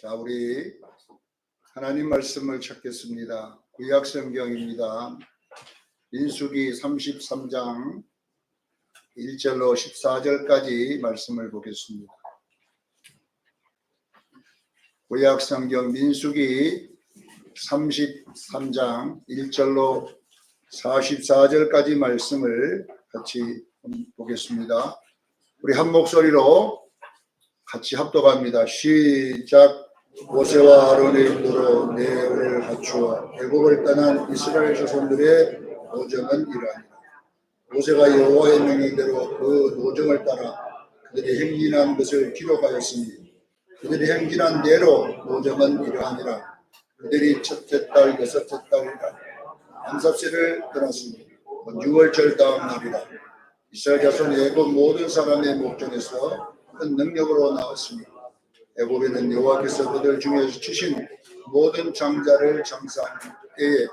자, 우리 하나님 말씀을 찾겠습니다. 구약 성경입니다. 민수기 33장 1절로 14절까지 말씀을 보겠습니다. 구약 성경 민수기 33장 1절로 44절까지 말씀을 같이 보겠습니다. 우리 한 목소리로 같이 합독합니다. 시작. 모세와 아론의 인도로 내 의를 갖추어 애굽을 떠난 이스라엘 자손들의 노정은 이러하니라. 모세가 여호와의 명령대로 그 노정을 따라 그들이 행진한 것을 기록하였으니 그들이 행진한 대로 노정은 이러하니라. 그들이 첫째 달 여섯째 달이라 안삽세를 떠났으니 6월절 다음 날이라. 이스라엘 자손이 애굽 모든 사람의 목전에서 큰 능력으로 나왔으니 애굽에는 여호와께서 그들 중에서 치신 모든 장자를 장사한 때에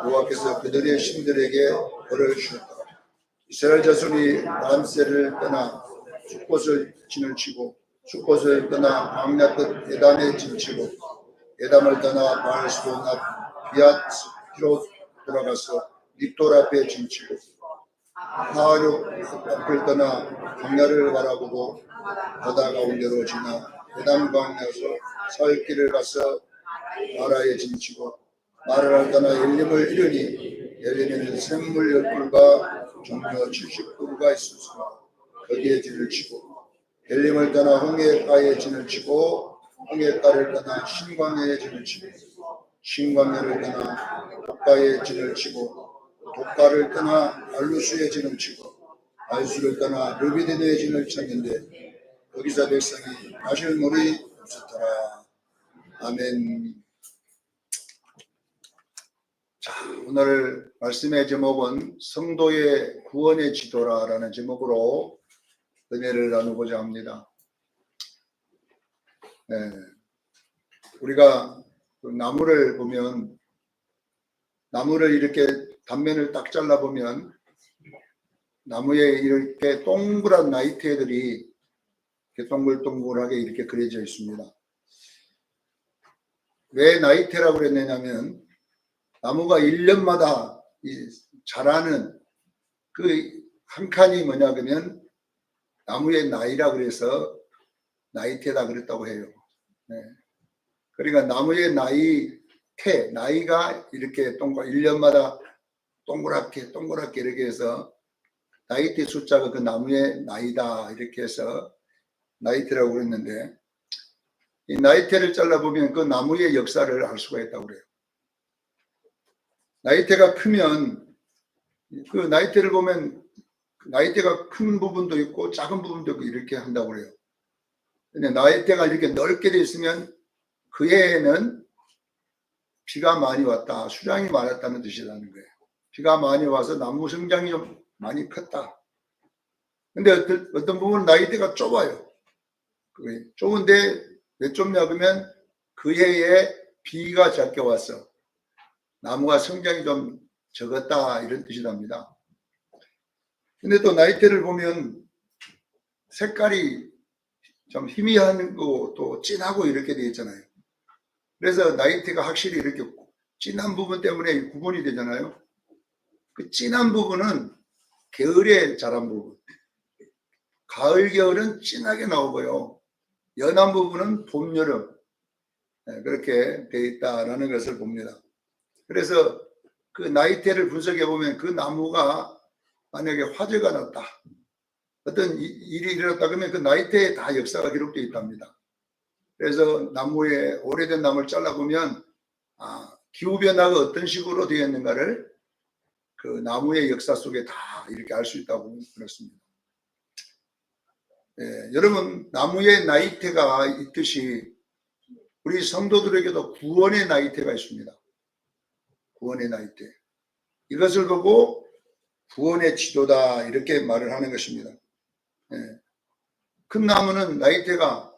여호와께서 그들의 신들에게 벌을 주었다. 이스라엘 자손이 람세를 떠나 숫곳을 진을 치고 숫곳을 떠나 광야 끝 에담에 진치고 에담을 떠나 바알스보나 비앗히로 돌아가서 립돌 앞에 진치고 하하욕 앞을 떠나 광야를 바라보고 바다 가운데로 지나 에담 광야에서 사흘길을 가서 마라에 진치고 마라를 떠나 엘림을 이르니 엘림에는 샘물 10굴과 종려 70굴가 있었으나 거기에 진을 치고 엘림을 떠나 홍해가에 진을 치고 홍해가를 떠나 신광야에 진을 치고 신광야를 떠나 독가에 진을 치고 독가를 떠나 알루스에 진을 치고 알수를 떠나 르비딘에 진을 쳤는데 거기서 백성이 마실 물이 없었더라. 아멘. 자, 오늘 말씀의 제목은 성도의 구원의 지도라라는 제목으로 은혜를 나누고자 합니다. 우리가 나무를 보면 나무를 이렇게 단면을 딱 잘라보면 나무에 이렇게 동그란 나이테들이 이렇게 동글동글하게 이렇게 그려져 있습니다. 왜 나이테라고 그랬느냐면 나무가 1년마다 자라는 그 한 칸이 뭐냐 그러면 나무의 나이라 그래서 나이테다 그랬다고 해요. 그러니까 나무의 나이가 이렇게 1년마다 동그랗게 이렇게 해서 나이테 숫자가 그 나무의 나이다 이렇게 해서 나이테라고 그랬는데 이 나이테를 잘라보면 그 나무의 역사를 알 수가 있다고 그래요. 나이테가 크면 그 나이테를 보면 나이테가 큰 부분도 있고 작은 부분도 있고 이렇게 한다고 그래요. 근데 나이테가 이렇게 넓게 돼 있으면 그 해에는 비가 많이 왔다, 수량이 많았다는 뜻이라는 거예요. 비가 많이 와서 나무 성장이 좀 많이 컸다. 근데 어떤 부분은 나이테가 좁아요. 좁은데 왜 좁냐 그러면 그 해에 비가 작게 와서 나무가 성장이 좀 적었다 이런 뜻이랍니다. 근데 또 나이테를 보면 색깔이 좀 희미한 거 또 진하고 이렇게 되어 있잖아요. 그래서 나이테가 확실히 이렇게 진한 부분 때문에 구분이 되잖아요. 그 진한 부분은 겨울에 자란 부분, 가을 겨울은 진하게 나오고요. 연한 부분은 봄 여름 그렇게 되어 있다라는 것을 봅니다. 그래서 그 나이테를 분석해 보면 그 나무가 만약에 화재가 났다, 어떤 일이 일어났다 그러면 그 나이테에 다 역사가 기록되어 있답니다. 그래서 나무에 오래된 나무를 잘라보면 기후변화가 어떤 식으로 되어 있는가를 그 나무의 역사 속에 다 이렇게 알 수 있다고 그렇습니다. 여러분, 나무의 나이테가 있듯이 우리 성도들에게도 구원의 나이테가 있습니다. 구원의 나이테. 이것을 보고 구원의 지도다 이렇게 말을 하는 것입니다. 큰 나무는 나이테가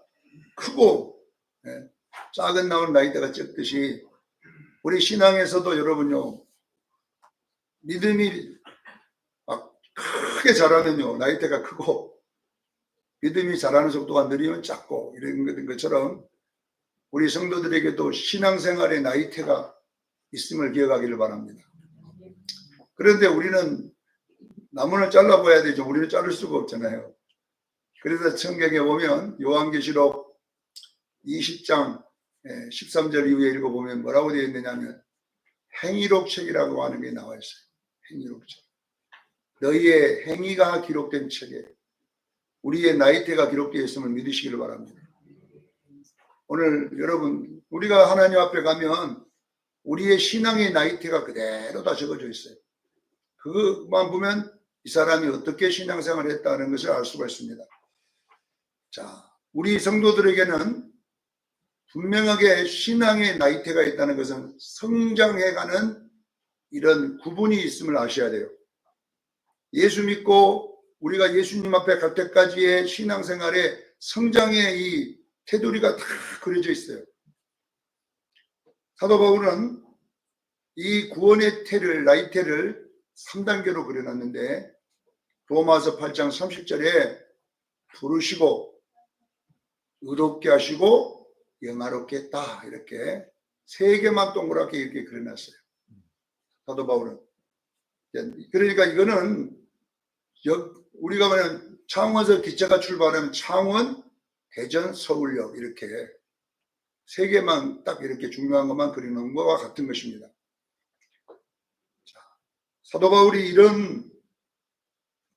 크고 작은 나무는 나이테가 적듯이 우리 신앙에서도 여러분요, 믿음이 막 크게 자라면요 나이테가 크고 믿음이 자라는 속도가 느리면 작고 이런 것처럼 우리 성도들에게도 신앙생활의 나이테가 있음을 기억하기를 바랍니다. 그런데 우리는 나무는 잘라봐야 되죠. 우리는 자를 수가 없잖아요. 그래서 성경에 보면 요한계시록 20장 13절 이후에 읽어보면 뭐라고 되어 있느냐면 행위록책이라고 하는 게 나와 있어요. 행위록책. 너희의 행위가 기록된 책에 우리의 나이테가 기록되어 있음을 믿으시기를 바랍니다. 오늘 여러분 우리가 하나님 앞에 가면 우리의 신앙의 나이테가 그대로 다 적어져 있어요. 그것만 보면 이 사람이 어떻게 신앙생활을 했다는 것을 알 수가 있습니다. 자, 우리 성도들에게는 분명하게 신앙의 나이테가 있다는 것은 성장해가는 이런 구분이 있음을 아셔야 돼요. 예수 믿고 우리가 예수님 앞에 갈 때까지의 신앙생활의 성장의 이 테두리가 다 그려져 있어요. 사도 바울은 이 구원의 테를, 나이테를 3단계로 그려놨는데 로마서 8장 30절에 부르시고 의롭게 하시고 영화롭게 했다 이렇게 3개만 동그랗게 이렇게 그려놨어요. 사도 바울은. 그러니까 이거는 우리가 말하는 창원에서 기차가 출발하면 창원, 대전, 서울역 이렇게 3개만 딱 이렇게 중요한 것만 그려놓은 것과 같은 것입니다. 자, 사도 바울이 이런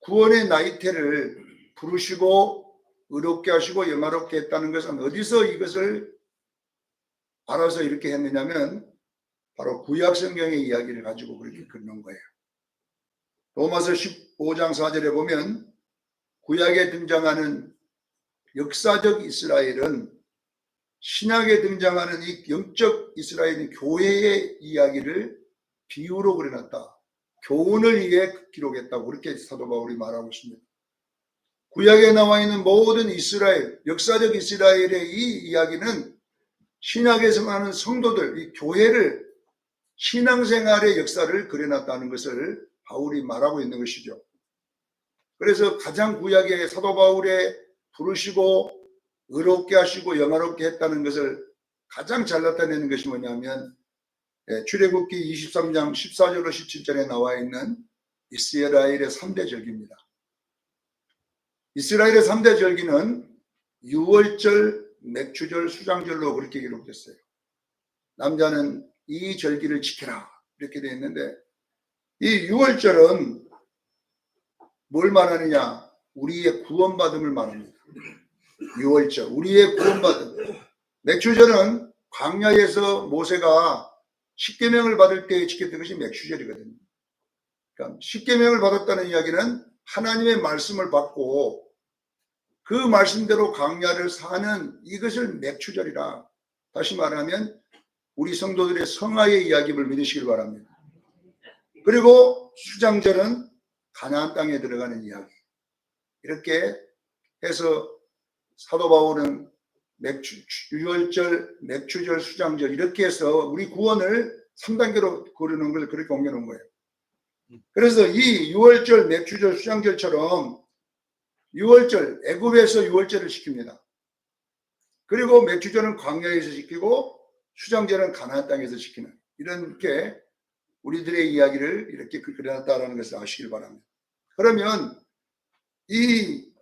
구원의 나이테를 부르시고 의롭게 하시고 영화롭게 했다는 것은 어디서 이것을 알아서 이렇게 했느냐면 바로 구약 성경의 이야기를 가지고 그렇게 그려놓은 거예요. 로마서 15장 4절에 보면 구약에 등장하는 역사적 이스라엘은 신약에 등장하는 이 영적 이스라엘인 교회의 이야기를 비유로 그려놨다. 교훈을 위해 기록했다고 그렇게 사도 바울이 말하고 있습니다. 구약에 나와 있는 모든 이스라엘, 역사적 이스라엘의 이 이야기는 신약에서 말하는 성도들, 이 교회를 신앙생활의 역사를 그려놨다는 것을 바울이 말하고 있는 것이죠. 그래서 가장 구약의 사도 바울의 부르시고 의롭게 하시고 영화롭게 했다는 것을 가장 잘 나타내는 것이 뭐냐면 출애굽기 23장 14절로 17절에 나와 있는 이스라엘의 3대 절기입니다. 이스라엘의 3대 절기는 유월절, 맥추절, 수장절로 그렇게 기록됐어요. 남자는 이 절기를 지켜라 이렇게 되어 있는데 이 유월절은 뭘 말하느냐? 우리의 구원받음을 말합니다. 유월절, 우리의 구원받음. 맥추절은 광야에서 모세가 십계명을 받을 때 지켰던 것이 맥추절이거든요. 그러니까 십계명을 받았다는 이야기는 하나님의 말씀을 받고 그 말씀대로 광야를 사는 이것을 맥추절이라. 다시 말하면 우리 성도들의 성화의 이야기를 믿으시길 바랍니다. 그리고 수장절은 가나안 땅에 들어가는 이야기. 이렇게 해서 사도 바울은 유월절, 맥추절, 수장절 이렇게 해서 우리 구원을 3단계로 그려놓은 걸 그렇게 옮겨놓은 거예요. 그래서 이 유월절, 맥추절, 수장절처럼 유월절, 애굽에서 유월절을 지킵니다. 그리고 맥추절은 광야에서 지키고 수장절은 가나안 땅에서 지키는 이렇게 우리들의 이야기를 이렇게 그려놨다는 것을 아시길 바랍니다. 그러면 이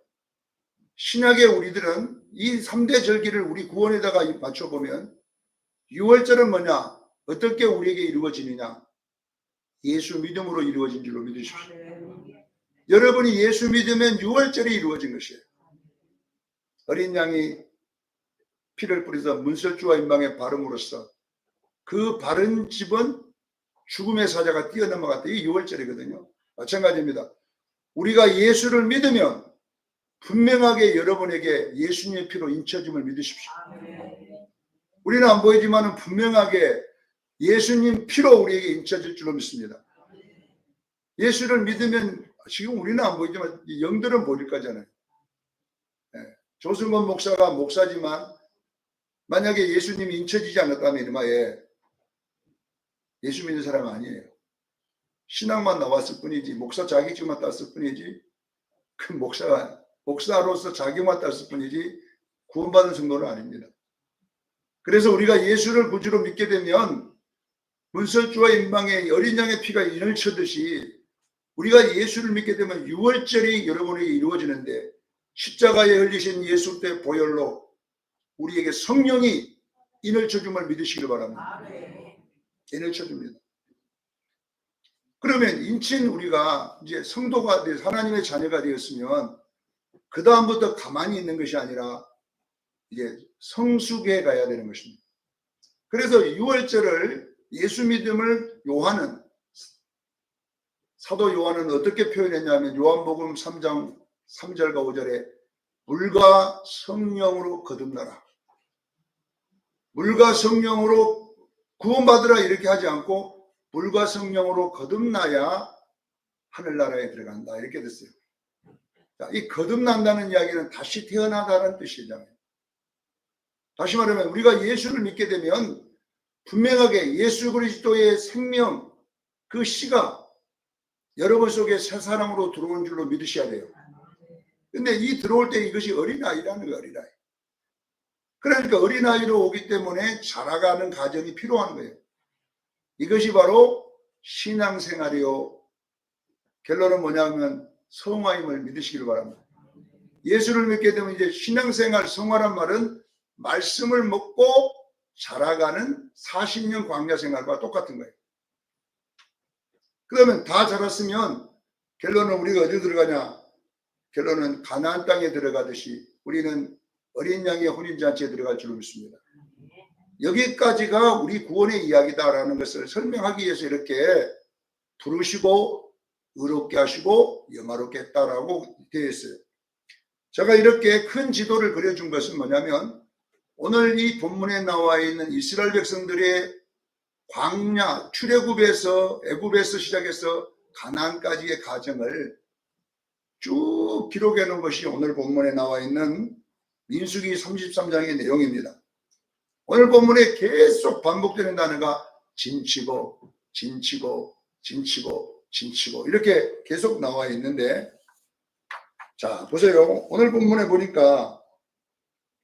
신약의 우리들은 이 3대 절기를 우리 구원에다가 맞춰보면 유월절은 뭐냐? 어떻게 우리에게 이루어지느냐? 예수 믿음으로 이루어진 줄로 믿으십시오. 여러분이 예수 믿으면 유월절이 이루어진 것이에요. 어린 양이 피를 뿌려서 문설주와 임방에 바름으로써 그 바른 집은 죽음의 사자가 뛰어넘어갔다. 이게 유월절이거든요. 마찬가지입니다. 우리가 예수를 믿으면 분명하게 여러분에게 예수님의 피로 인쳐짐을 믿으십시오. 우리는 안 보이지만 분명하게 예수님 피로 우리에게 인쳐질 줄로 믿습니다. 예수를 믿으면 지금 우리는 안 보이지만 영들은 보일 거잖아요. 조승건 목사가 목사지만 만약에 예수님이 인쳐지지 않았다면 이마에 예수 믿는 사람은 아니에요. 신앙만 나왔을 뿐이지 목사 자격증만 땄을 뿐이지 그 목사로서 자격만 땄을 뿐이지 구원받은 성도는 아닙니다. 그래서 우리가 예수를 구주로 믿게 되면 문설주와 임방의 어린 양의 피가 인을 치듯이 우리가 예수를 믿게 되면 유월절이 여러분에게 이루어지는데 십자가에 흘리신 예수 때 보혈로 우리에게 성령이 인을 쳐줌을 믿으시길 바랍니다. 인을 쳐줍니다. 그러면 인친 우리가 이제 성도가 돼 하나님의 자녀가 되었으면 그 다음부터 가만히 있는 것이 아니라 이제 성숙해 가야 되는 것입니다. 그래서 유월절을 예수 믿음을 요한은 사도 요한은 어떻게 표현했냐면 요한복음 3장 3절과 5절에 물과 성령으로 거듭나라. 물과 성령으로 구원받으라 이렇게 하지 않고 물과 성령으로 거듭나야 하늘나라에 들어간다 이렇게 됐어요. 자, 이 거듭난다는 이야기는 다시 태어나다는 뜻이잖아요. 다시 말하면 우리가 예수를 믿게 되면 분명하게 예수 그리스도의 생명 그 씨가 여러분 속에 새 사람으로 들어온 줄로 믿으셔야 돼요. 근데 이 들어올 때 이것이 어린아이라는 거예요. 어린아이. 그러니까 어린아이로 오기 때문에 자라가는 과정이 필요한 거예요. 이것이 바로 신앙생활이요. 결론은 뭐냐면 성화임을 믿으시길 바랍니다. 예수를 믿게 되면 이제 신앙생활, 성화란 말은 말씀을 먹고 자라가는 40년 광야생활과 똑같은 거예요. 그러면 다 자랐으면 결론은 우리가 어디 들어가냐? 결론은 가나안 땅에 들어가듯이 우리는 어린 양의 혼인잔치에 들어갈 줄 믿습니다. 여기까지가 우리 구원의 이야기다라는 것을 설명하기 위해서 이렇게 부르시고 의롭게 하시고 영화롭게 했다라고 되어 있어요. 제가 이렇게 큰 지도를 그려준 것은 뭐냐면 오늘 이 본문에 나와 있는 이스라엘 백성들의 광야 출애굽에서 애굽에서 시작해서 가나안까지의 과정을 쭉 기록해 놓은 것이 오늘 본문에 나와 있는 민수기 33장의 내용입니다. 오늘 본문에 계속 반복되는 단어가 진치고 진치고 진치고 진치고 이렇게 계속 나와 있는데, 자 보세요. 오늘 본문에 보니까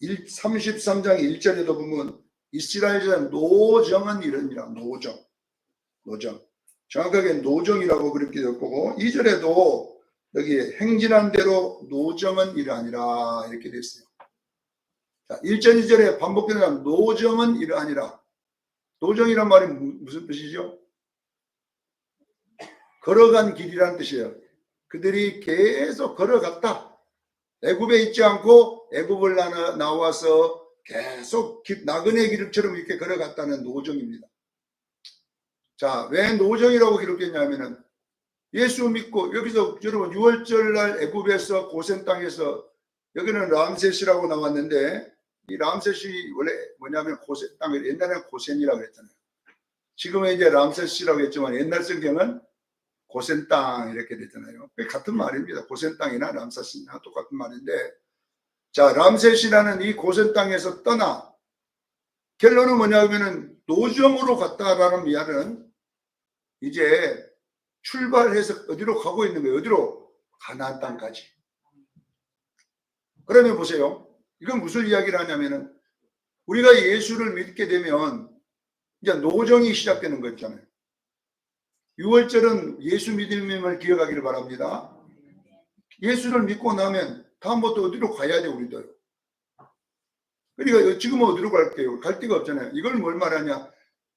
33장 1절에도 보면 이스라엘의 노정은 이러니라. 노정 정확하게 노정이라고 그렇게 되었고 2절에도 여기 행진한 대로 노정은 이러하니라 이렇게 됐어요. 자, 1절 2절에 반복되는 노정은 이러하니라. 노정이란 말이 무슨 뜻이죠? 걸어간 길이라는 뜻이에요. 그들이 계속 걸어갔다. 애굽에 있지 않고 애굽을 나와서 계속 나그네 길처럼 이렇게 걸어갔다는 노정입니다. 자, 왜 노정이라고 기록했냐면은 예수 믿고 여기서 여러분 6월절 날 애굽에서 고센 땅에서 여기는 람셋이라고 나왔는데 이 람셋이 원래 뭐냐면 고센 땅을 옛날에는 고센이라고 했잖아요. 지금은 이제 람셋이라고 했지만 옛날 성경은 고센 땅 이렇게 됐잖아요. 같은 말입니다. 고센 땅이나 람셋이나 똑같은 말인데, 자 람셋이라는 이 고센 땅에서 떠나 결론은 뭐냐면은 노정으로 갔다라는 말은 이제 출발해서 어디로 가고 있는 거예요? 어디로? 가나안 땅까지. 그러면 보세요. 이건 무슨 이야기를 하냐면은 우리가 예수를 믿게 되면 이제 노정이 시작되는 거 있잖아요. 6월절은 예수 믿음을 기억하기를 바랍니다. 예수를 믿고 나면 다음부터 어디로 가야 돼 우리들. 그러니까 지금은 어디로 갈게요? 갈 데가 없잖아요. 이걸 뭘 말하냐?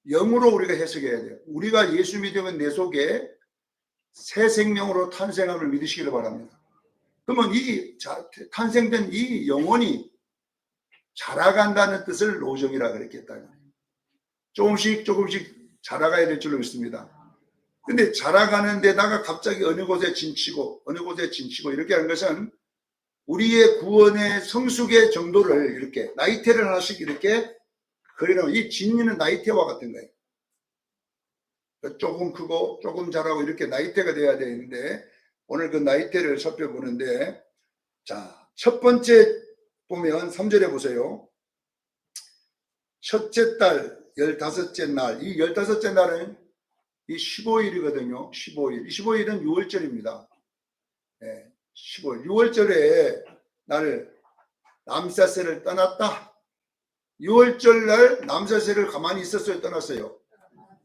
영으로 우리가 해석해야 돼요. 우리가 예수 믿으면 내 속에 새 생명으로 탄생함을 믿으시기를 바랍니다. 그러면 이 탄생된 이 영혼이 자라간다는 뜻을 노정이라 그랬겠다. 조금씩 자라가야 될 줄로 믿습니다. 근데 자라가는 데다가 갑자기 어느 곳에 진치고 어느 곳에 진치고 이렇게 하는 것은 우리의 구원의 성숙의 정도를 이렇게 나이테를 하나씩 이렇게 그리는 이 진리는 나이테와 같은 거예요. 조금 크고 조금 자라고 이렇게 나이테가 돼야 되는데 오늘 그 나이테를 살펴보는데, 자, 첫 번째 보면 3절에 보세요. 첫째 달 15째 날, 이 15째 날은 이 15일이거든요. 15일. 15일은 6월절입니다. 네, 15일. 6월절에 나를 람세스를 떠났다. 유월절 날 람세스를 가만히 있었어요? 떠났어요?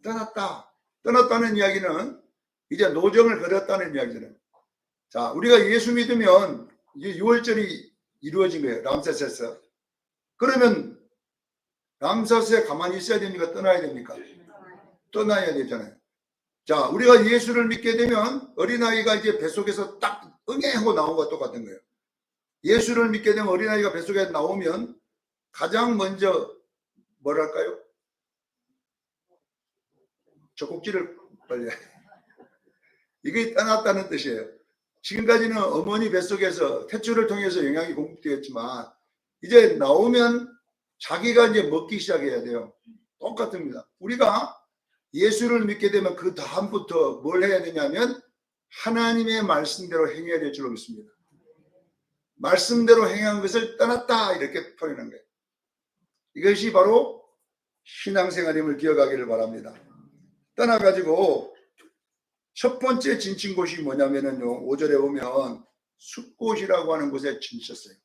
떠났다. 떠났다는 이야기는 이제 노정을 걸었다는 이야기잖아요. 자, 우리가 예수 믿으면 이제 유월절이 이루어진 거예요. 람세스에서. 그러면 람세스에 가만히 있어야 됩니까? 떠나야 됩니까? 떠나야 되잖아요. 자, 우리가 예수를 믿게 되면 어린아이가 이제 뱃속에서 딱 응애하고 나온 것과 똑같은 거예요. 예수를 믿게 되면 어린아이가 뱃속에 나오면 가장 먼저 뭐랄까요? 젖꼭지를 빨리 이게 떠났다는 뜻이에요. 지금까지는 어머니 뱃속에서 태초를 통해서 영양이 공급되었지만 이제 나오면 자기가 이제 먹기 시작해야 돼요. 똑같습니다. 우리가 예수를 믿게 되면 그 다음부터 뭘 해야 되냐면 하나님의 말씀대로 행해야 될 줄로 믿습니다. 말씀대로 행한 것을 떠났다 이렇게 표현한 거예요. 이것이 바로 신앙생활임을 기억하기를 바랍니다. 떠나가지고 첫 번째 진친 곳이 뭐냐면요. 5절에 보면 숫곳이라고 하는 곳에 진쳤어요.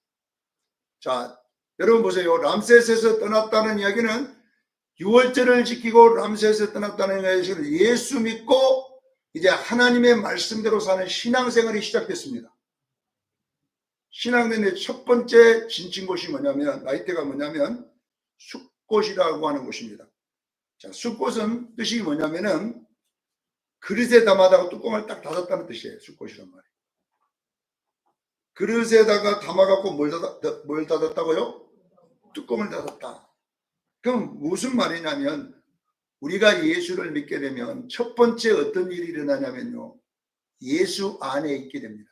자, 여러분 보세요. 람세스에서 떠났다는 이야기는 유월절을 지키고 람세스에서 떠났다는 이야기는 예수 믿고 이제 하나님의 말씀대로 사는 신앙생활이 시작됐습니다. 신앙생활의 첫 번째 진친 곳이 뭐냐면 나이테가 뭐냐면 숫곳이라고 하는 곳입니다. 자, 숫곳은 뜻이 뭐냐면은 그릇에 담아다가 뚜껑을 딱 닫았다는 뜻이에요. 숫곳이란 말이에요. 그릇에다가 담아갖고 뭘 닫았다고요? 뚜껑을 닫았다. 그럼 무슨 말이냐면 우리가 예수를 믿게 되면 첫 번째 어떤 일이 일어나냐면요. 예수 안에 있게 됩니다.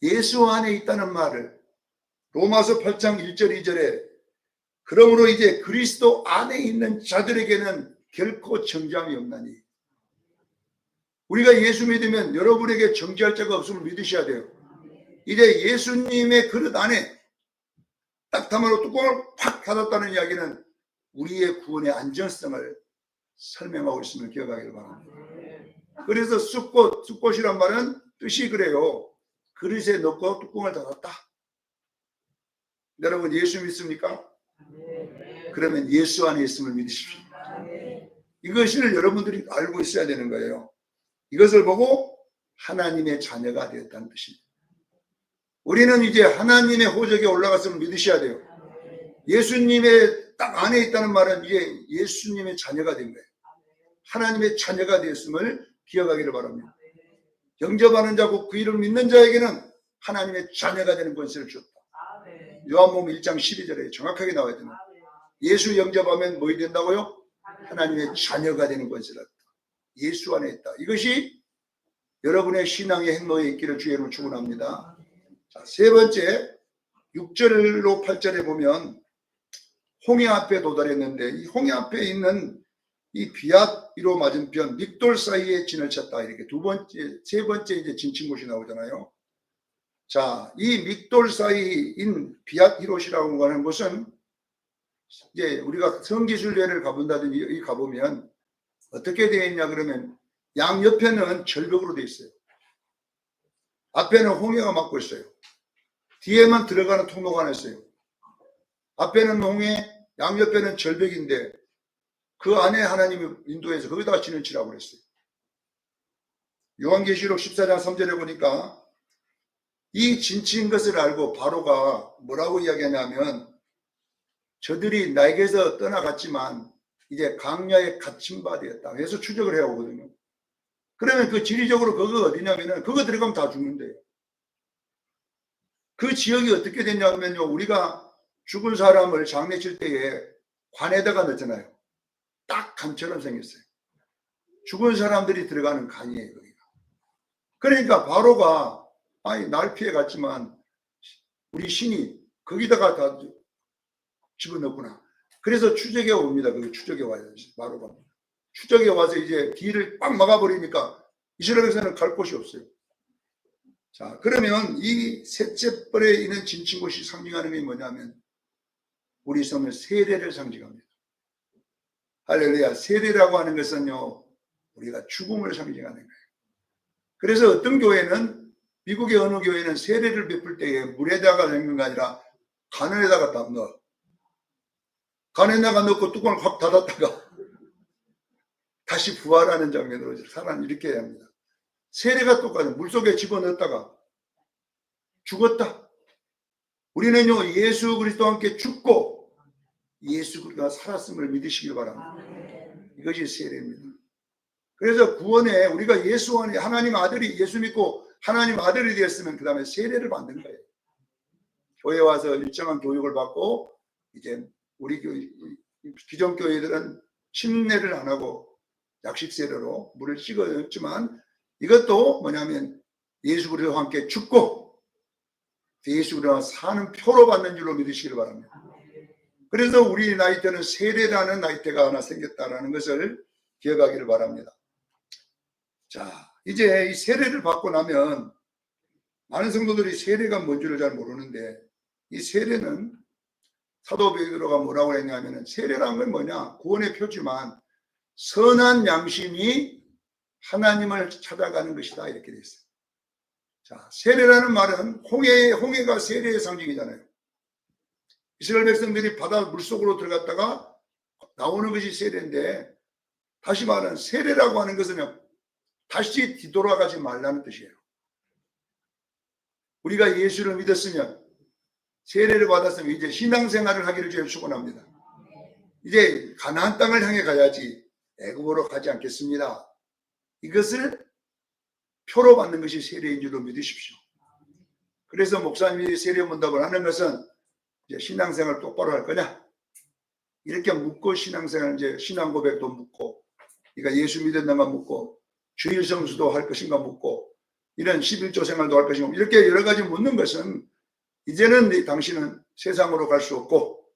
예수 안에 있다는 말을 로마서 8장 1절 2절에 그러므로 이제 그리스도 안에 있는 자들에게는 결코 정죄함이 없나니. 우리가 예수 믿으면 여러분에게 정죄할 자가 없음을 믿으셔야 돼요. 이제 예수님의 그릇 안에 딱 담아놓고 뚜껑을 팍 닫았다는 이야기는 우리의 구원의 안전성을 설명하고 있음을 기억하기를 바랍니다. 그래서 숫곳이란 말은 뜻이 그래요. 그릇에 넣고 뚜껑을 닫았다. 여러분 예수 믿습니까? 그러면 예수 안에 있음을 믿으십시오. 이것을 여러분들이 알고 있어야 되는 거예요. 이것을 보고 하나님의 자녀가 되었다는 뜻입니다. 우리는 이제 하나님의 호적에 올라갔음을 믿으셔야 돼요. 예수님의 딱 안에 있다는 말은 이제 예수님의 자녀가 된 거예요. 하나님의 자녀가 되었음을 기억하기를 바랍니다. 영접하는 자고 그 이름을 믿는 자에게는 하나님의 자녀가 되는 권세를 주었다. 요한복음 1장 12절에 정확하게 나와 있잖아요. 예수 영접하면 뭐이 된다고요? 하나님의 자녀가 되는 권세를 얻다. 예수 안에 있다. 이것이 여러분의 신앙의 행로에 있기를 주의 이름으로 축원합니다. 자, 세 번째 6절로 8절에 보면 홍해 앞에 도달했는데 이 홍해 앞에 있는 이 비앗이로 맞은편 믹돌 사이에 진을 쳤다. 이렇게 세 번째 이제 진친 곳이 나오잖아요. 자, 이 믹돌 사이인 비앗히롯이라고 하는 곳은 이제 우리가 성지순례를 가본다든지 가보면 어떻게 되어 있냐 그러면 양 옆에는 절벽으로 되어 있어요. 앞에는 홍해가 막고 있어요. 뒤에만 들어가는 통로가 하나 있어요. 앞에는 홍해, 양옆에는 절벽인데 그 안에 하나님이 인도해서 거기다가 진을 치라고 그랬어요. 요한계시록 14장 3절에 보니까 이 진치인 것을 알고 바로가 뭐라고 이야기하냐면 저들이 나에게서 떠나갔지만 이제 강야에 갇힌 바 되었다. 그래서 추적을 해오거든요. 그러면 그 지리적으로 그거 어디냐면은 그거 들어가면 다 죽는데요. 그 지역이 어떻게 됐냐면요. 우리가 죽은 사람을 장례칠 때에 관에다가 넣잖아요. 딱 간처럼 생겼어요. 죽은 사람들이 들어가는 간이에요. 거기가. 그러니까 바로가 아니 날 피해 갔지만 우리 신이 거기다가 다 집어넣구나. 그래서 추적에 옵니다. 거기 추적에 와요. 바로가. 추적에 와서 이제 길을 꽉 막아버리니까 이스라엘에서는 갈 곳이 없어요. 자, 그러면 이 셋째 벌에 있는 진친 곳이 상징하는 게 뭐냐면 우리 성은 세례를 상징합니다. 할렐루야. 세례라고 하는 것은요, 우리가 죽음을 상징하는 거예요. 그래서 어떤 교회는 미국의 어느 교회는 세례를 베풀 때에 물에다가 넣는 게 아니라 간에다가 다 넣어. 간에다가 넣고 뚜껑을 확 닫았다가 다시 부활하는 장면으로 사람은 이렇게 해야 합니다. 세례가 똑같아요. 물속에 집어넣었다가 죽었다. 우리는요, 예수 그리스도와 함께 죽고 예수 그리스도가 살았음을 믿으시길 바랍니다. 이것이 세례입니다. 그래서 구원에 우리가 예수 안에 하나님 아들이 예수 믿고 하나님 아들이 되었으면 그 다음에 세례를 받는 거예요. 교회 와서 일정한 교육을 받고 이제 우리 기존 교회들은 침례를 안 하고 약식 세례로 물을 찍어줬지만 이것도 뭐냐면 예수 그리스도와 함께 죽고 예수 그리스도와 사는 표로 받는 줄로 믿으시길 바랍니다. 그래서 우리 나이 때는 세례라는 나이 때가 하나 생겼다는 것을 기억하기를 바랍니다. 자, 이제 이 세례를 받고 나면 많은 성도들이 세례가 뭔지를 잘 모르는데 이 세례는 사도 베드로가 뭐라고 했냐면 세례라는 건 뭐냐? 구원의 표지만 선한 양심이 하나님을 찾아가는 것이다 이렇게 되어 있어요. 자, 세례라는 말은 홍해가 세례의 상징이잖아요. 이스라엘 백성들이 바다 물속으로 들어갔다가 나오는 것이 세례인데 다시 말하면 세례라고 하는 것은 다시 뒤돌아가지 말라는 뜻이에요. 우리가 예수를 믿었으면 세례를 받았으면 이제 신앙생활을 하기를 주여 축원합니다. 이제 가나안 땅을 향해 가야지 애굽으로 가지 않겠습니다. 이것을 표로 받는 것이 세례인 줄로 믿으십시오. 그래서 목사님이 세례 문답을 하는 것은 이제 신앙생활 똑바로 할 거냐? 이렇게 묻고 신앙생활 이제 신앙 고백도 묻고, 그러니까 예수 믿었는가 묻고, 주일 성수도 할 것인가 묻고, 이런 11조 생활도 할 것인가 이렇게 여러 가지 묻는 것은 이제는 당신은 세상으로 갈 수 없고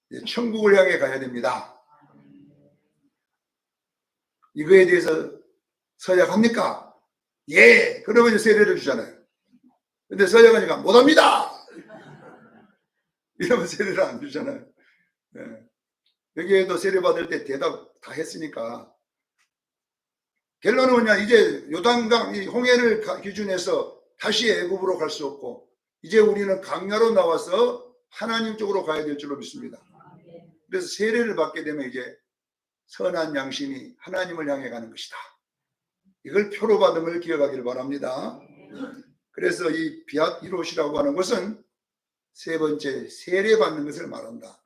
이제 천국을 향해 가야 됩니다. 이거에 대해서 서약합니까? 예. 그러면 이제 세례를 주잖아요. 근데 서약하니까 못합니다. 이러면 세례를 안 주잖아요. 네. 여기에도 세례 받을 때 대답 다 했으니까 결론은 뭐냐? 이제 요단강 이 홍해를 기준해서 다시 애굽으로 갈 수 없고 이제 우리는 강야로 나와서 하나님 쪽으로 가야 될 줄로 믿습니다. 그래서 세례를 받게 되면 이제 선한 양심이 하나님을 향해 가는 것이다. 이걸 표로 받음을 기억하기를 바랍니다. 그래서 이 비앗 이롯이라고 하는 것은 세 번째 세례 받는 것을 말한다.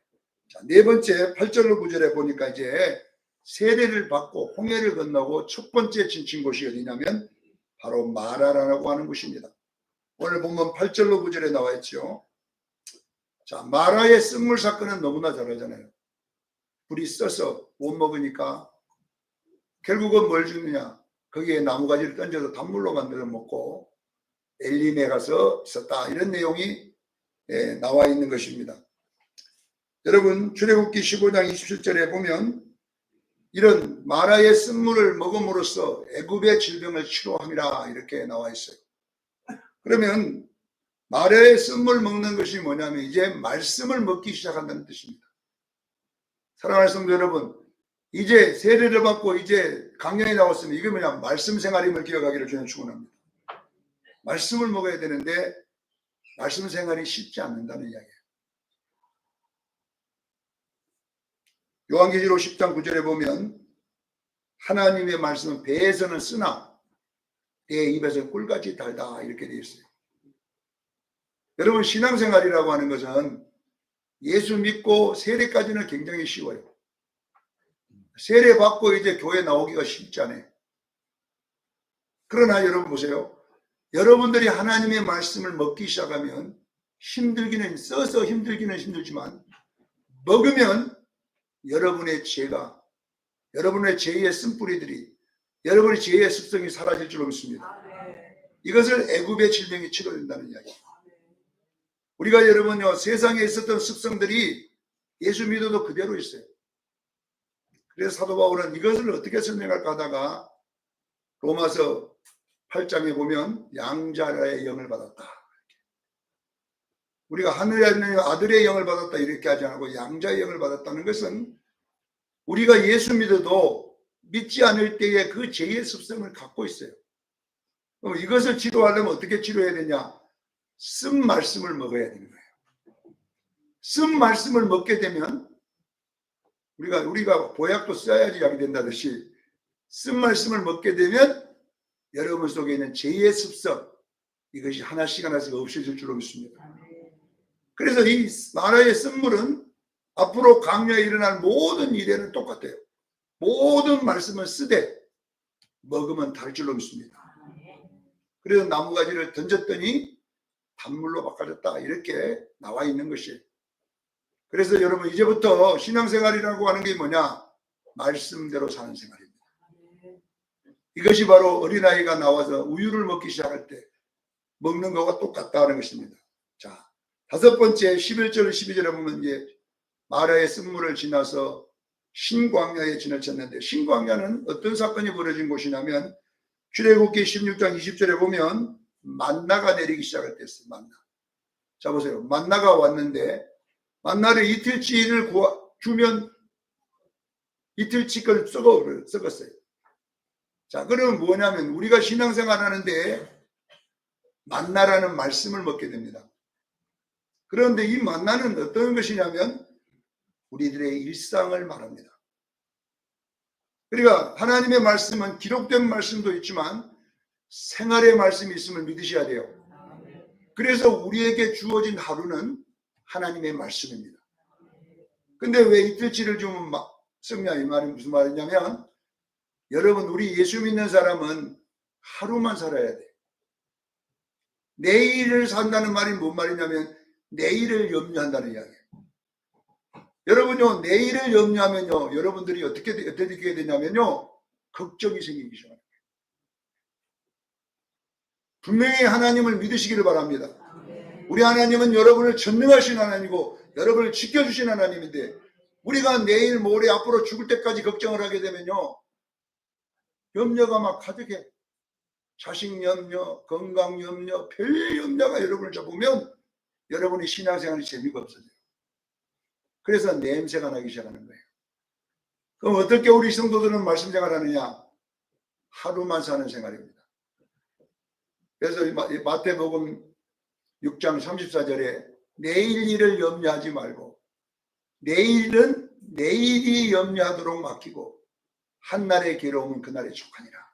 자, 네 번째 8절로 9절에 보니까 이제 세례를 받고 홍해를 건너고 첫 번째 지친 곳이 어디냐면 바로 마라라고 하는 곳입니다. 오늘 보면 8절로 9절에 나와 있죠. 자, 마라의 쓴물 사건은 너무나 잘 알잖아요. 불이 써서 못 먹으니까 결국은 뭘 죽느냐? 거기에 나무가지를 던져서 단물로 만들어 먹고 엘림에 가서 있었다. 이런 내용이 나와 있는 것입니다. 여러분 출애굽기 15장 27절에 보면 이런 마라의 쓴물을 먹음으로써 애굽의 질병을 치료함이라 이렇게 나와 있어요. 그러면 마라의 쓴물 먹는 것이 뭐냐면 이제 말씀을 먹기 시작한다는 뜻입니다. 사랑하는 성도 여러분, 이제 세례를 받고 이제 강령에 나왔으면 이게 뭐냐? 말씀 생활임을 기억하기를 저는 축원합니다. 말씀을 먹어야 되는데 말씀 생활이 쉽지 않는다는 이야기예요. 요한계시록 10장 9절에 보면 하나님의 말씀은 배에서는 쓰나 내 입에서 꿀같이 달다 이렇게 되어 있어요. 여러분 신앙생활이라고 하는 것은 예수 믿고 세례까지는 굉장히 쉬워요. 세례 받고 이제 교회 나오기가 쉽지 않아요. 그러나 여러분 보세요. 여러분들이 하나님의 말씀을 먹기 시작하면 써서 힘들기는 힘들지만 먹으면 여러분의 죄가 여러분의 죄의 쓴뿌리들이 여러분의 죄의 습성이 사라질 줄로 믿습니다. 이것을 애굽의 질병이 치료된다는 이야기입니다. 우리가 여러분요 세상에 있었던 습성들이 예수 믿어도 그대로 있어요. 그래서 사도 바울은 이것을 어떻게 설명할까 하다가 로마서 8장에 보면 양자의 영을 받았다. 우리가 하늘에 있는 아들의 영을 받았다 이렇게 하지 않고 양자의 영을 받았다는 것은 우리가 예수 믿어도 믿지 않을 때에 그 죄의 습성을 갖고 있어요. 그럼 이것을 치료하려면 어떻게 치료해야 되냐? 쓴 말씀을 먹어야 되는 거예요. 쓴 말씀을 먹게 되면 우리가 보약도 써야지 약이 된다듯이 쓴 말씀을 먹게 되면 여러분 속에 있는 죄의 습성, 이것이 하나씩 없어질 줄로 믿습니다. 그래서 이 마라의 쓴물은 앞으로 강요에 일어날 모든 일에는 똑같아요. 모든 말씀을 쓰되 먹으면 달 줄로 믿습니다. 그래서 나무가지를 던졌더니 단물로 바꿔졌다, 이렇게 나와 있는 것이에요. 그래서 여러분, 이제부터 신앙생활이라고 하는 게 뭐냐? 말씀대로 사는 생활입니다. 이것이 바로 어린아이가 나와서 우유를 먹기 시작할 때 먹는 것과 똑같다는 것입니다. 자, 다섯 번째 11절 12절에 보면 이제 마라의 쓴물을 지나서 신광야에 지나쳤는데, 신광야는 어떤 사건이 벌어진 곳이냐면 출애굽기 16장 20절에 보면 만나가 내리기 시작할 때였어요. 만나. 자, 보세요. 만나가 왔는데 만나를 이틀치를 주면 이틀치 걸 썩었어요. 자, 그러면 뭐냐면 우리가 신앙생활 하는데 만나라는 말씀을 먹게 됩니다. 그런데 이 만나는 어떤 것이냐면 우리들의 일상을 말합니다. 그러니까 하나님의 말씀은 기록된 말씀도 있지만 생활의 말씀이 있음을 믿으셔야 돼요. 그래서 우리에게 주어진 하루는 하나님의 말씀입니다. 근데 왜 이틀치를 주면 썩냐, 이 말이 무슨 말이냐면, 여러분, 우리 예수 믿는 사람은 하루만 살아야 돼. 내일을 산다는 말이 뭔 말이냐면 내일을 염려한다는 이야기예요. 여러분요, 내일을 염려하면요, 여러분들이 어떻게 되냐면요, 걱정이 생기기 시작합니다. 분명히 하나님을 믿으시기를 바랍니다. 우리 하나님은 여러분을 전능하신 하나님이고 여러분을 지켜주신 하나님인데, 우리가 내일 모레 앞으로 죽을 때까지 걱정을 하게 되면요, 염려가 막 가득해. 자식 염려, 건강 염려, 별 염려가 여러분을 잡으면 여러분의 신앙생활이 재미가 없어져요. 그래서 냄새가 나기 시작하는 거예요. 그럼 어떻게 우리 성도들은 말씀 생활하느냐? 하루만 사는 생활입니다. 그래서 마태복음 6장 34절에 내일 일을 염려하지 말고 내일은 내일이 염려하도록 맡기고 한날의 괴로움은 그날에 족하니라.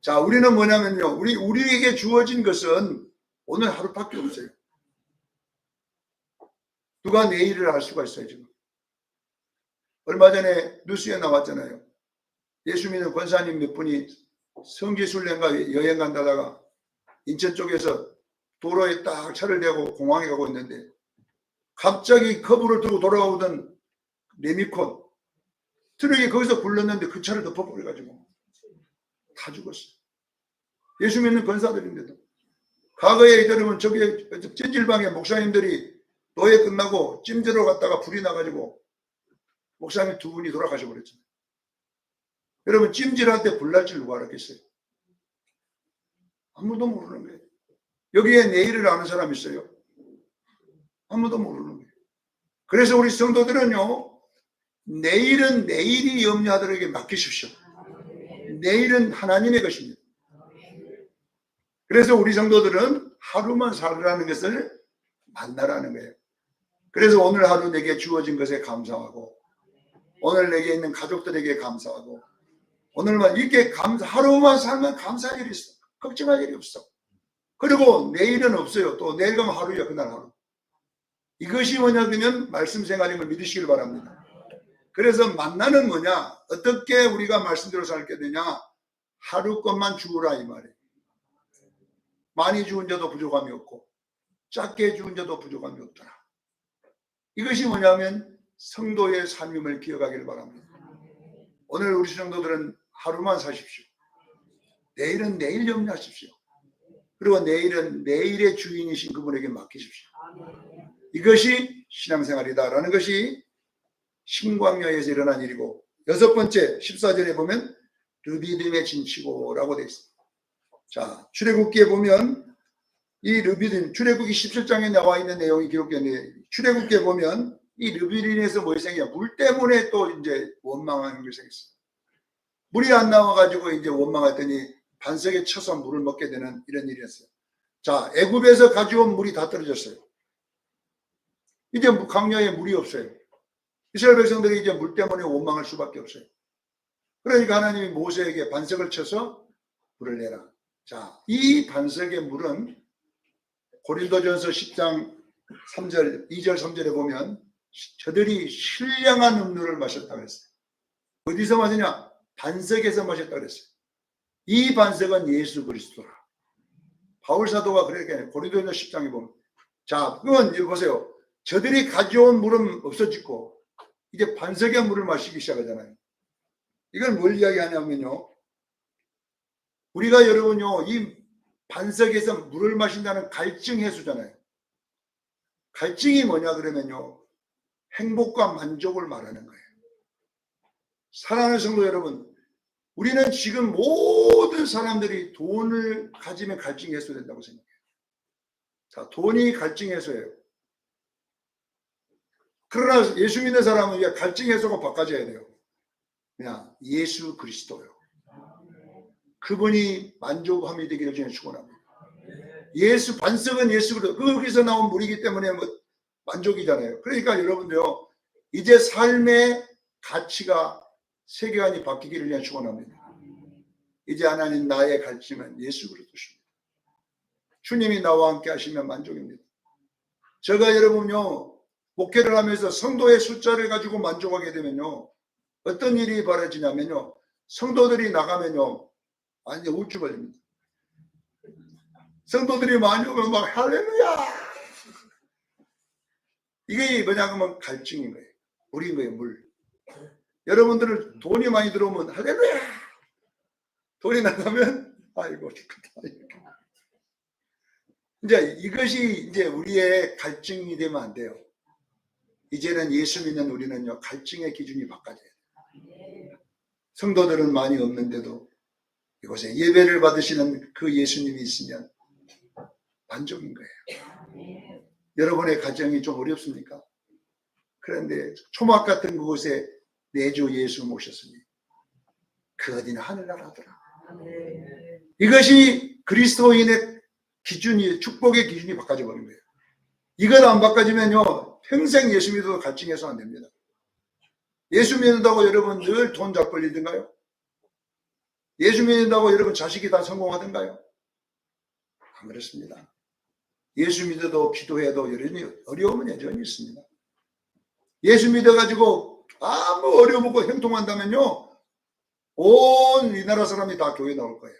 자, 우리는 뭐냐면요, 우리에게 주어진 것은 오늘 하루밖에 없어요. 누가 내일을 알 수가 있어요. 지금 얼마 전에 뉴스에 나왔잖아요. 예수 믿는 권사님 몇 분이 성지순례인가 여행 간다다가 인천 쪽에서 도로에 딱 차를 대고 공항에 가고 있는데 갑자기 커브를 들고 돌아오던 레미콘 트럭이 거기서 굴렀는데 그 차를 덮어버려가지고 다 죽었어요. 예수 믿는 권사들인데도. 과거에 이들은 저기 찜질방에 목사님들이 노예 끝나고 찜질로 갔다가 불이 나가지고 목사님 두 분이 돌아가셔 버렸잖아요. 여러분, 찜질할 때 불 날 줄 누가 알았겠어요? 아무도 모르는 거예요. 여기에 내일을 아는 사람 있어요? 아무도 모르는 거예요. 그래서 우리 성도들은요, 내일은 내일이 염려하도록 맡기십시오. 내일은 하나님의 것입니다. 그래서 우리 성도들은 하루만 살으라는 것을 만나라는 거예요. 그래서 오늘 하루 내게 주어진 것에 감사하고 오늘 내게 있는 가족들에게 감사하고 오늘만 이렇게 하루만 살면 감사할 일이 있어. 걱정할 일이 없어. 그리고 내일은 없어요. 또 내일 가면 하루야, 그날 하루. 이것이 뭐냐면 말씀 생활임을 믿으시길 바랍니다. 그래서 만나는 뭐냐? 어떻게 우리가 말씀대로 살게 되냐? 하루 것만 주우라, 이 말이에요. 많이 주은 자도 부족함이 없고 작게 주은 자도 부족함이 없더라. 이것이 뭐냐면 성도의 삶임을 기억하기를 바랍니다. 오늘 우리 성도들은 하루만 사십시오. 내일은 내일 염려하십시오. 그리고 내일은 내일의 주인이신 그분에게 맡기십시오. 이것이 신앙생활이다라는 것이 신광야에서 일어난 일이고, 여섯 번째 14절에 보면 르비딤에 진치고라고 되어 있습니다. 자, 출애굽기에 보면 이 르비딤, 출애굽기 17장에 나와 있는 내용이 기록되는데, 출애굽기에 보면 이 르비딤에서 뭐 생겨? 물 때문에 또 이제 원망하는 것이 생겼어요. 물이 안 나와가지고 이제 원망했더니 반석에 쳐서 물을 먹게 되는 이런 일이었어요. 자, 애굽에서 가져온 물이 다 떨어졌어요. 이제 강야에 물이 없어요. 이스라엘 백성들이 이제 물 때문에 원망할 수밖에 없어요. 그러니까 하나님이 모세에게 반석을 쳐서 물을 내라. 자, 이 반석의 물은 고린도전서 10장 3절, 2절, 3절에 보면 저들이 신령한 음료를 마셨다고 했어요. 어디서 마시냐? 반석에서 마셨다고 그랬어요. 이 반석은 예수 그리스도라. 바울 사도가 그렇게 고린도전서 10장에 보면, 자, 그건 여기 보세요. 저들이 가져온 물은 없어지고 이제 반석의 물을 마시기 시작하잖아요. 이건 뭘 이야기하냐면요, 우리가 여러분요, 이 반석에서 물을 마신다는 갈증 해수잖아요. 갈증이 뭐냐 그러면요, 행복과 만족을 말하는 거예요. 사랑하는 성도 여러분, 우리는 지금 모든 사람들이 돈을 가지면 갈증 해소된다고 생각해요. 자, 돈이 갈증 해소예요. 그러나 예수 믿는 사람은 이게 갈증 해소가 바꿔져야 돼요. 그냥 예수 그리스도요. 그분이 만족함이 되기를 저는 축원합니다. 예수, 반석은 예수 그리스도, 거기서 나온 물이기 때문에 뭐 만족이잖아요. 그러니까 여러분들요, 이제 삶의 가치가, 세계관이 바뀌기를 위한 축원합니다. 이제 하나님, 나의 갈증은 예수 그리스도십니다. 주님이 나와 함께 하시면 만족입니다. 제가 여러분요, 목회를 하면서 성도의 숫자를 가지고 만족하게 되면요, 어떤 일이 벌어지냐면요, 성도들이 나가면요, 완전 우쭐 걸립니다. 성도들이 많이 오면 막 할렐루야! 이게 뭐냐면 갈증인 거예요. 물인 거예요, 물. 여러분들은 돈이 많이 들어오면 할렐루야! 돈이 나가면 아이고 죽겠다. 이제 이것이 이제 우리의 갈증이 되면 안 돼요. 이제는 예수 믿는 우리는요, 갈증의 기준이 바꿔져야 돼요. 성도들은 많이 없는데도 이곳에 예배를 받으시는 그 예수님이 있으면 만족인 거예요. 여러분의 가정이 좀 어렵습니까? 그런데 초막 같은 그곳에 내주 예수 모셨으니 그 어디는 하늘나라더라. 이것이 그리스도인의 기준이, 축복의 기준이 바꿔져 버린 거예요. 이걸 안 바꿔지면요, 평생 예수 믿어도 갈증해서 안 됩니다. 예수 믿는다고 여러분 늘 돈 잘 벌리든가요? 예수 믿는다고 여러분 자식이 다 성공하든가요? 안 그렇습니다. 예수 믿어도 기도해도 어려움은 여전히 있습니다. 예수 믿어가지고 아무 어려움 없고 형통한다면요, 온 이 나라 사람이 다 교회 나올 거예요.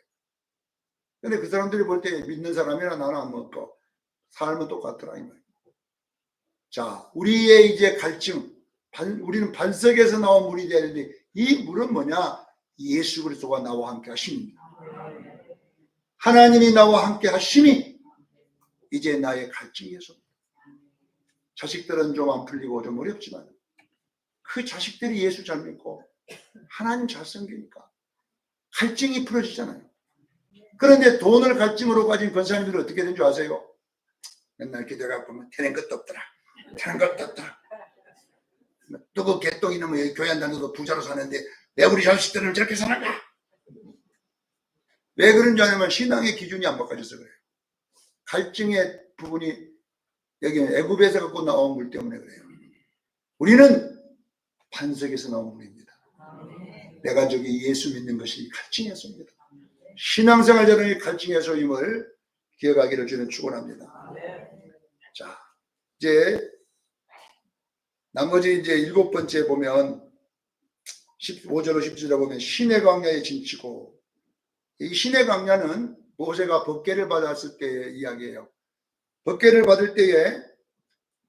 근데 그 사람들이 볼 때 믿는 사람이나 나는 안 먹고 삶은 똑같더라 이 말이에요. 자, 우리의 이제 갈증, 우리는 반석에서 나온 물이 되는데 이 물은 뭐냐? 예수 그리스도가 나와 함께 하십니다. 하나님이 나와 함께 하심이 이제 나의 갈증이 해소입니다. 자식들은 좀 안 풀리고 좀 어렵지만 그 자식들이 예수 잘 믿고 하나님 잘 섬기니까 갈증이 풀어지잖아요. 그런데 돈을 갈증으로 가진 권사님들은 어떻게 된 줄 아세요? 맨날 기도해갖고 보면 태는 것도 없더라. 태는 것도 없더라. 누구 개똥이 놈은 여기 교회 안 다녀도 부자로 사는데 왜 우리 자식들은 저렇게 사는가? 왜 그런지 아냐면 신앙의 기준이 안 바꿔져서 그래요. 갈증의 부분이 여기 애굽에서 갖고 나온 물 때문에 그래요. 우리는 반석에서 나온 물입니다. 내 가족이 예수 믿는 것이 갈증의 해소입니다. 신앙생활 자랑이 갈증의 해소임을 기억하기를 저는 축원합니다. 자, 이제 나머지 이제 7번째 보면 15절로 17절에 보면 신의 광야에 진치고, 이 신의 광야는 모세가 법궤를 받았을 때의 이야기예요. 법궤를 받을 때에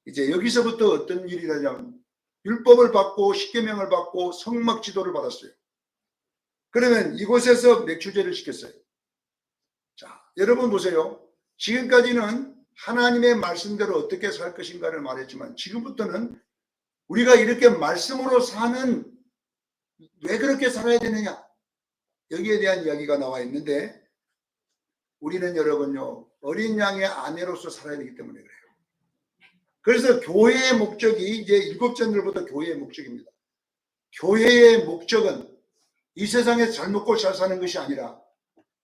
이제 여기서부터 어떤 일이 일어나냐면 율법을 받고 십계명을 받고 성막 지도를 받았어요. 그러면 이곳에서 맥추제를 시켰어요. 자, 여러분 보세요. 지금까지는 하나님의 말씀대로 어떻게 살 것인가를 말했지만 지금부터는 우리가 이렇게 말씀으로 사는, 왜 그렇게 살아야 되느냐, 여기에 대한 이야기가 나와 있는데, 우리는 여러분요, 어린 양의 아내로서 살아야 되기 때문에 그래요. 그래서 교회의 목적이 이제 7절부터 교회의 목적입니다. 교회의 목적은 이 세상에 잘 먹고 잘 사는 것이 아니라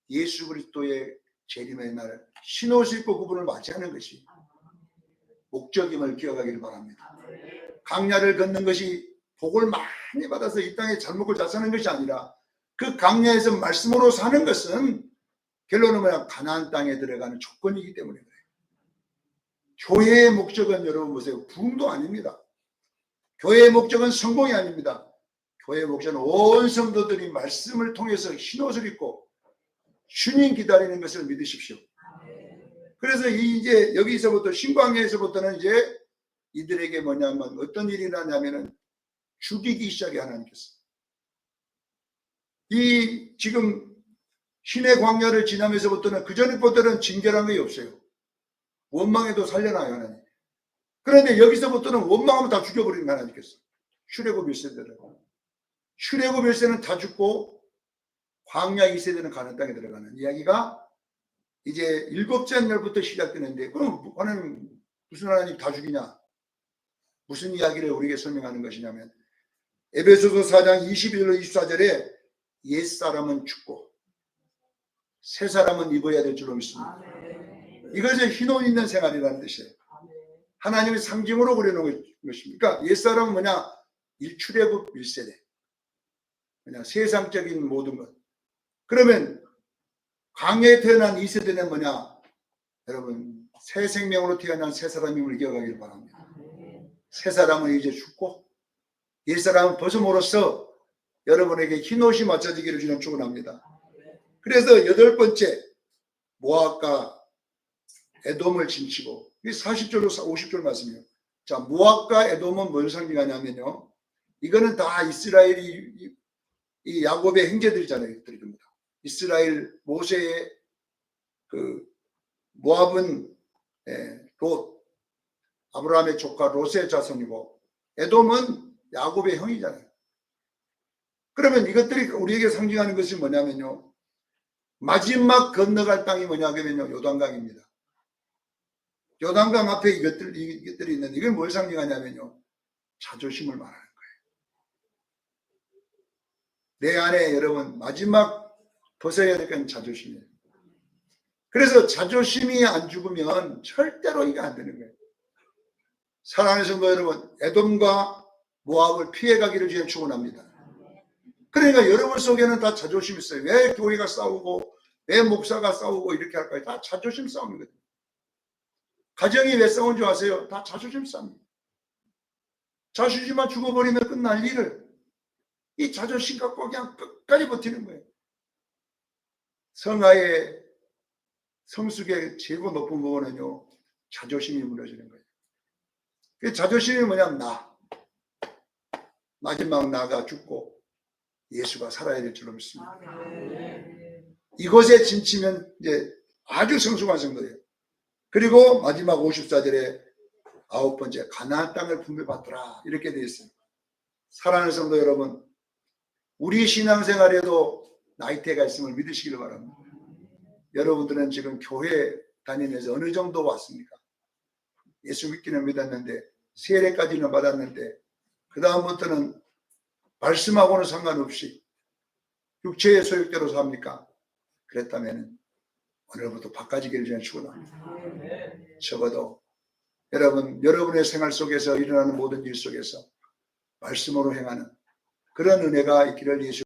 예수 그리스도의 재림의 날 신옷 입고 그분을 맞이하는 것이 목적임을 기억하기를 바랍니다. 강야를 걷는 것이 복을 많이 받아서 이 땅에 잘 먹고 잘 사는 것이 아니라 그 광야에서 말씀으로 사는 것은 결론은 뭐냐? 가나안 땅에 들어가는 조건이기 때문에 그래요. 교회의 목적은 여러분 보세요. 부흥도 아닙니다. 교회의 목적은 성공이 아닙니다. 교회의 목적은 온 성도들이 말씀을 통해서 흰옷을 입고 주님 기다리는 것을 믿으십시오. 그래서 이제 여기서부터 신광야에서부터는 이제 이들에게 뭐냐면 어떤 일이 나냐면은 죽이기 시작해 하나님께서. 이 지금 신의 광야를 지나면서부터는 그 전부터는 징계란 게 없어요. 원망해도 살려놔요 하나님. 그런데 여기서부터는 원망하면 다 죽여버리는 하나님께서. 출애굽 1세대를. 출애굽 1세는 다 죽고 광야 2세대는 가나안 땅에 들어가는 이야기가 이제 7째 날부터 시작되는데, 그럼 하나님 무슨 하나님 다 죽이냐? 무슨 이야기를 우리에게 설명하는 것이냐면 에베소서 4장 21절 24절에 옛사람은 죽고 새 사람은 입어야 될 줄로 믿습니다. 이것은 흰옷 있는 생활이라는 뜻이에요. 하나님의 상징으로 그려놓은 것입니다. 그러니까 옛사람은 뭐냐? 출애굽 1세대. 그냥 세상적인 모든 것. 그러면 광야에 태어난 2세대는 뭐냐? 여러분 새 생명으로 태어난 새 사람임을 기억하길 바랍니다. 새 사람은 이제 죽고 옛사람은 벗음으로써 여러분에게 흰옷이 맞춰지기를 주님 축원합니다. 그래서 8번째 모압과 에돔을 진치고, 이 40절로 50절 말씀이에요. 자, 모압과 에돔은 뭘 상징하냐면요, 이거는 다 이스라엘이 이 야곱의 형제들이잖아요. 이들입니다. 이스라엘 모세의 그 모압은 롯, 아브라함의 조카 롯의 자손이고, 에돔은 야곱의 형이잖아요. 그러면 이것들이 우리에게 상징하는 것이 뭐냐면요, 마지막 건너갈 땅이 뭐냐면요, 요단강입니다. 요단강 앞에 이것들이 있는데, 이건 뭘 상징하냐면요, 자존심을 말하는 거예요. 내 안에 여러분 마지막 벗어야 될 건 자존심이에요. 그래서 자존심이 안 죽으면 절대로 이게 안 되는 거예요. 사랑하는 성도 여러분, 에돔과 모압을 피해가기를 주님 축원합니다. 그러니까 여러분 속에는 다 자존심이 있어요. 왜 교회가 싸우고 왜 목사가 싸우고 이렇게 할까요? 다 자존심 싸움이거든요. 가정이 왜 싸운 줄 아세요? 다 자존심 싸움입니다. 자존심만 죽어버리면 끝날 일을 이 자존심 갖고 그냥 끝까지 버티는 거예요. 성화의 성숙의 최고 높은 부분은요, 자존심이 무너지는 거예요. 그 자존심이 뭐냐면 마지막 나가 죽고 예수가 살아야 될 줄로 믿습니다. 이것에 진치면 이제 아주 성숙한 성도예요. 그리고 마지막 54절에 9번째 가나안 땅을 분배받더라 이렇게 되어 있어요. 사랑하는 성도 여러분, 우리 신앙생활에도 나이대가 있음을 믿으시길 바랍니다. 여러분들은 지금 교회 다니면서 어느 정도 왔습니까? 예수 믿기는 믿었는데 세례까지는 받았는데 그 다음부터는 말씀하고는 상관없이 육체의 소욕대로 삽니까? 그랬다면 오늘부터 바꿔지기를 저는 축원합니다. 적어도 여러분의 생활 속에서 일어나는 모든 일 속에서 말씀으로 행하는 그런 은혜가 있기를 예수